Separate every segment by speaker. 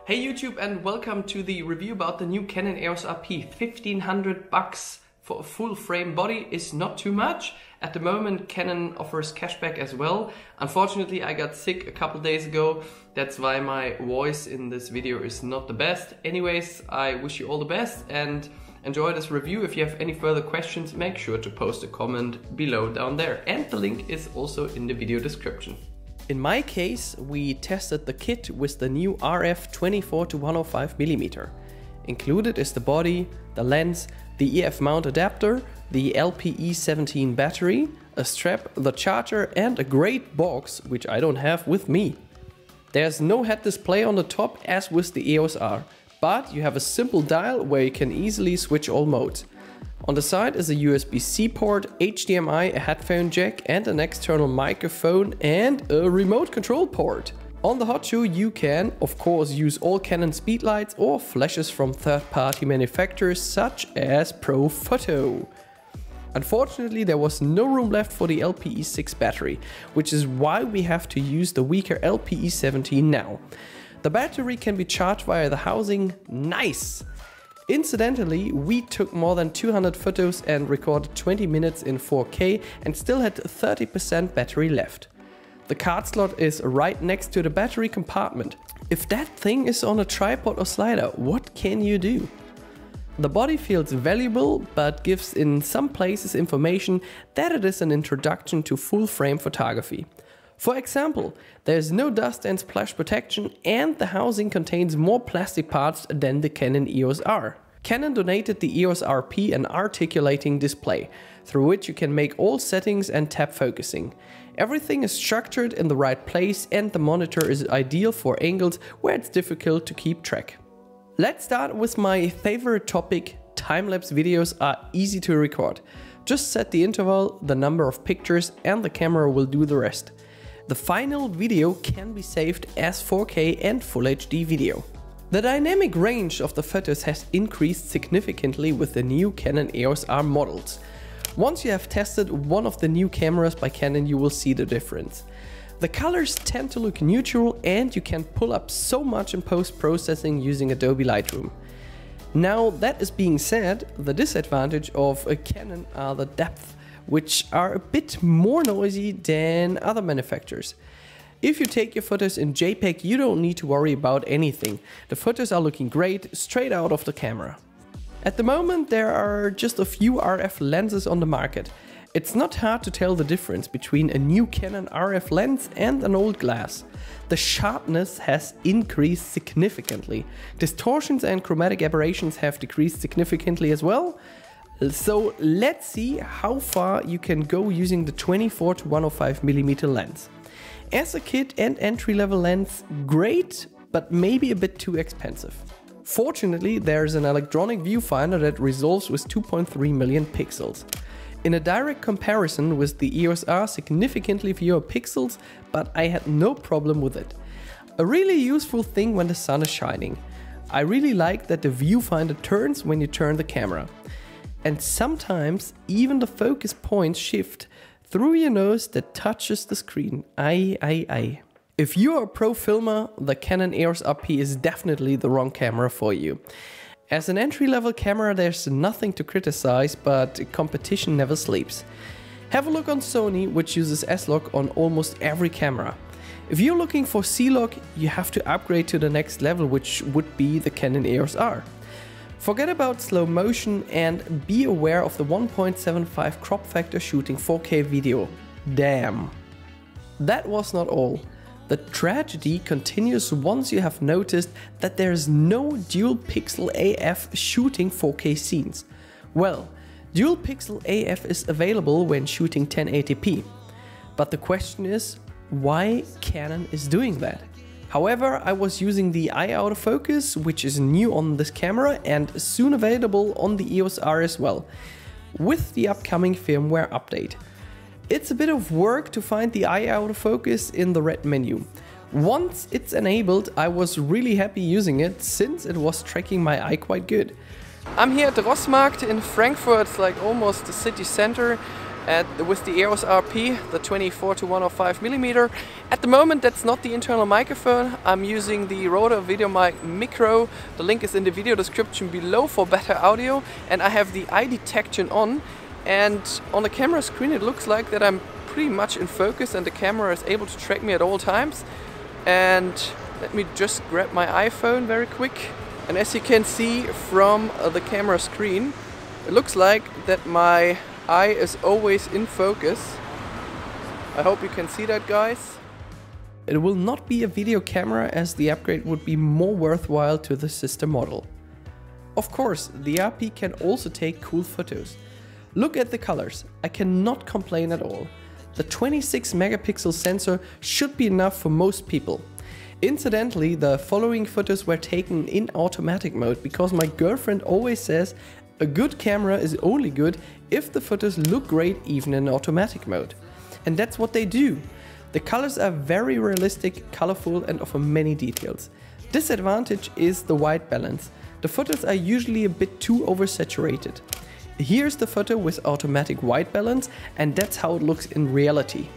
Speaker 1: Hey YouTube, and welcome to the review about the new Canon EOS RP. $1,500 for a full frame body is not too much. At the moment Canon offers cashback as well. Unfortunately I got sick a couple days ago, that's why my voice in this video is not the best. Anyways, I wish you all the best and enjoy this review. If you have any further questions, make sure to post a comment below down there, and the link is also in the video description. In my case, we tested the kit with the new RF 24-105mm. Included is the body, the lens, the EF mount adapter, the LPE17 battery, a strap, the charger and a great box, which I don't have with me. There's no head display on the top as with the EOS R, but you have a simple dial where you can easily switch all modes. On the side is a USB-C port, HDMI, a headphone jack and an external microphone and a remote control port. On the hot shoe you can, of course, use all Canon speedlights or flashes from third-party manufacturers such as Photo. Unfortunately, there was no room left for the LPE6 battery, which is why we have to use the weaker LPE17 now. The battery can be charged via the housing. Nice! Incidentally, we took more than 200 photos and recorded 20 minutes in 4K and still had 30% battery left. The card slot is right next to the battery compartment. If that thing is on a tripod or slider, what can you do? The body feels valuable, but gives in some places information that it is an introduction to full frame photography. For example, there is no dust and splash protection and the housing contains more plastic parts than the Canon EOS R. Canon donated the EOS RP an articulating display, through which you can make all settings and tap focusing. Everything is structured in the right place and the monitor is ideal for angles where it's difficult to keep track. Let's start with my favorite topic. Time-lapse videos are easy to record. Just set the interval, the number of pictures and the camera will do the rest. The final video can be saved as 4K and Full HD video. The dynamic range of the photos has increased significantly with the new Canon EOS R models. Once you have tested one of the new cameras by Canon, you will see the difference. The colors tend to look neutral and you can pull up so much in post-processing using Adobe Lightroom. Now, that is being said, the disadvantage of a Canon are the depth, which are a bit more noisy than other manufacturers. If you take your photos in JPEG, you don't need to worry about anything. The photos are looking great straight out of the camera. At the moment there are just a few RF lenses on the market. It's not hard to tell the difference between a new Canon RF lens and an old glass. The sharpness has increased significantly. Distortions and chromatic aberrations have decreased significantly as well. So let's see how far you can go using the 24-105mm lens. As a kit and entry-level lens, great, but maybe a bit too expensive. Fortunately, there is an electronic viewfinder that resolves with 2.3 million pixels. In a direct comparison with the EOS R, significantly fewer pixels, but I had no problem with it. A really useful thing when the sun is shining. I really like that the viewfinder turns when you turn the camera. And sometimes even the focus points shift through your nose that touches the screen. Aye. If you are a pro filmer, the Canon EOS RP is definitely the wrong camera for you. As an entry-level camera there's nothing to criticize, but competition never sleeps. Have a look on Sony, which uses S-Log on almost every camera. If you're looking for C-Log, you have to upgrade to the next level, which would be the Canon EOS R. Forget about slow motion and be aware of the 1.75 crop factor shooting 4K video. Damn. That was not all. The tragedy continues once you have noticed that there is no dual pixel AF shooting 4K scenes. Well, dual pixel AF is available when shooting 1080p. But the question is, why Canon is doing that? However, I was using the eye autofocus, which is new on this camera and soon available on the EOS R as well, with the upcoming firmware update. It's a bit of work to find the eye autofocus in the red menu. Once it's enabled, I was really happy using it since it was tracking my eye quite good. I'm here at the Rossmarkt in Frankfurt, it's like almost the city center. And with the EOS RP, the 24-105mm. At the moment, that's not the internal microphone. I'm using the Rode video mic Micro. The link is in the video description below for better audio. And I have the eye detection on. And on the camera screen, it looks like that I'm pretty much in focus and the camera is able to track me at all times. And let me just grab my iPhone very quick. And as you can see from the camera screen, it looks like that my eye is always in focus. I hope you can see that, guys. It will not be a video camera, as the upgrade would be more worthwhile to the sister model. Of course, the RP can also take cool photos. Look at the colors, I cannot complain at all. The 26 megapixel sensor should be enough for most people. Incidentally, the following photos were taken in automatic mode because my girlfriend always says a good camera is only good if the photos look great even in automatic mode. And that's what they do. The colors are very realistic, colorful and offer many details. Disadvantage is the white balance. The photos are usually a bit too oversaturated. Here's the photo with automatic white balance, and that's how it looks in reality.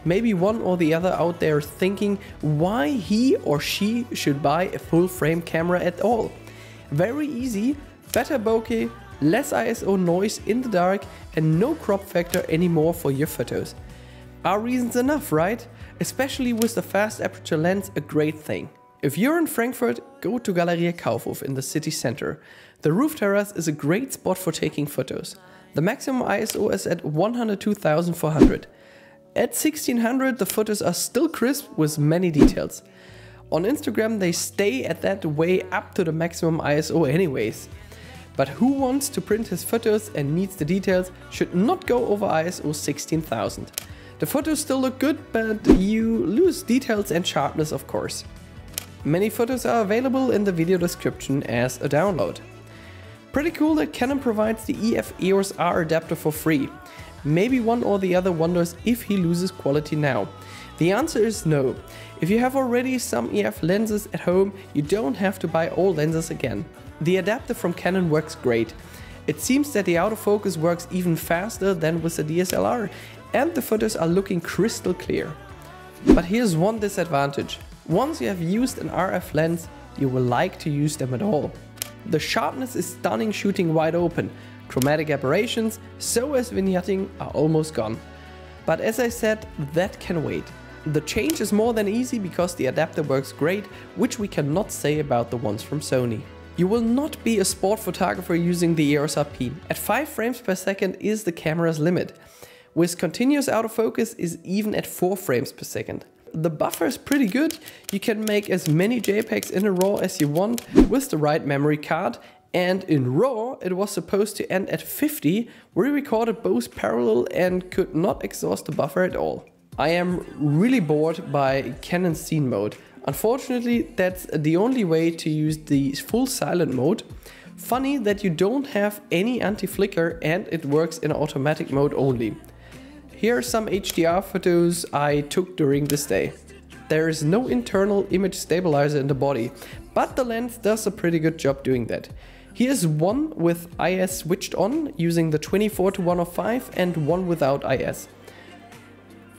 Speaker 1: Maybe one or the other out there is thinking why he or she should buy a full frame camera at all. Very easy, better bokeh, less ISO noise in the dark and no crop factor anymore for your photos. Are reasons enough, right? Especially with the fast aperture lens, a great thing. If you're in Frankfurt, go to Galeria Kaufhof in the city center. The roof terrace is a great spot for taking photos. The maximum ISO is at 102,400. At 1600 the photos are still crisp with many details. On Instagram they stay at that way up to the maximum ISO anyways. But who wants to print his photos and needs the details should not go over ISO 16,000. The photos still look good, but you lose details and sharpness, of course. Many photos are available in the video description as a download. Pretty cool that Canon provides the EF EOS R adapter for free. Maybe one or the other wonders if he loses quality now. The answer is no. If you have already some EF lenses at home, you don't have to buy all lenses again. The adapter from Canon works great. It seems that the autofocus works even faster than with the DSLR, and the photos are looking crystal clear. But here's one disadvantage. Once you have used an RF lens, you will like to use them at all. The sharpness is stunning shooting wide open. Chromatic aberrations, so as vignetting, are almost gone. But as I said, that can wait. The change is more than easy because the adapter works great, which we cannot say about the ones from Sony. You will not be a sport photographer using the EOS RP. At 5 frames per second is the camera's limit. With continuous autofocus is even at 4 frames per second. The buffer is pretty good. You can make as many JPEGs in a RAW as you want with the right memory card. And in RAW it was supposed to end at 50. We recorded both parallel and could not exhaust the buffer at all. I am really bored by Canon scene mode. Unfortunately, that's the only way to use the full silent mode. Funny that you don't have any anti-flicker and it works in automatic mode only. Here are some HDR photos I took during this day. There is no internal image stabilizer in the body, but the lens does a pretty good job doing that. Here's one with IS switched on using the 24-105 and one without IS.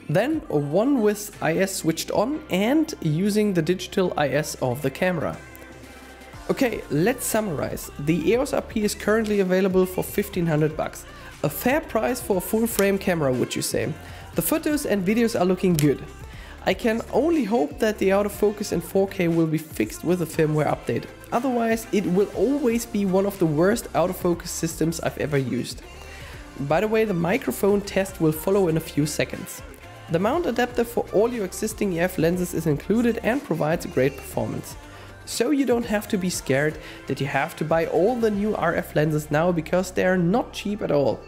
Speaker 1: Then one with IS switched on and using the digital IS of the camera. Okay, let's summarize. The EOS RP is currently available for 1500 bucks. A fair price for a full frame camera, would you say? The photos and videos are looking good. I can only hope that the autofocus in 4K will be fixed with a firmware update. Otherwise, it will always be one of the worst autofocus systems I've ever used. By the way, the microphone test will follow in a few seconds. The mount adapter for all your existing EF lenses is included and provides a great performance. So you don't have to be scared that you have to buy all the new RF lenses now because they are not cheap at all.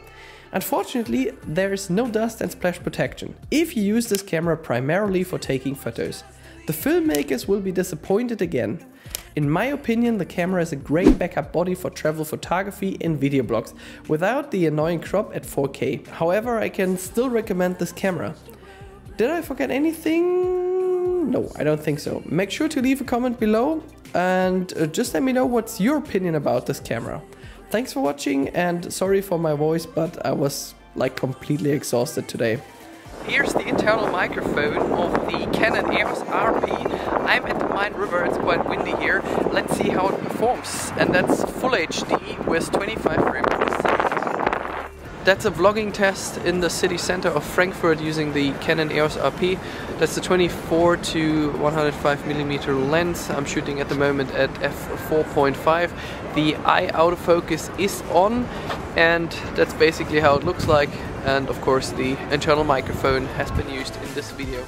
Speaker 1: Unfortunately, there is no dust and splash protection if you use this camera primarily for taking photos. The filmmakers will be disappointed again. In my opinion, the camera is a great backup body for travel photography and video blogs without the annoying crop at 4K. However, I can still recommend this camera. Did I forget anything? No, I don't think so. Make sure to leave a comment below and just let me know what's your opinion about this camera. Thanks for watching and sorry for my voice, but I was like completely exhausted today. Here's the internal microphone of the Canon EOS RP. I'm at the Main River, it's quite windy here. Let's see how it performs. And that's full HD with 25 frames per second. That's a vlogging test in the city center of Frankfurt using the Canon EOS RP. That's the 24 to 105mm lens. I'm shooting at the moment at f4.5. The eye autofocus is on, and that's basically how it looks like. And of course the internal microphone has been used in this video.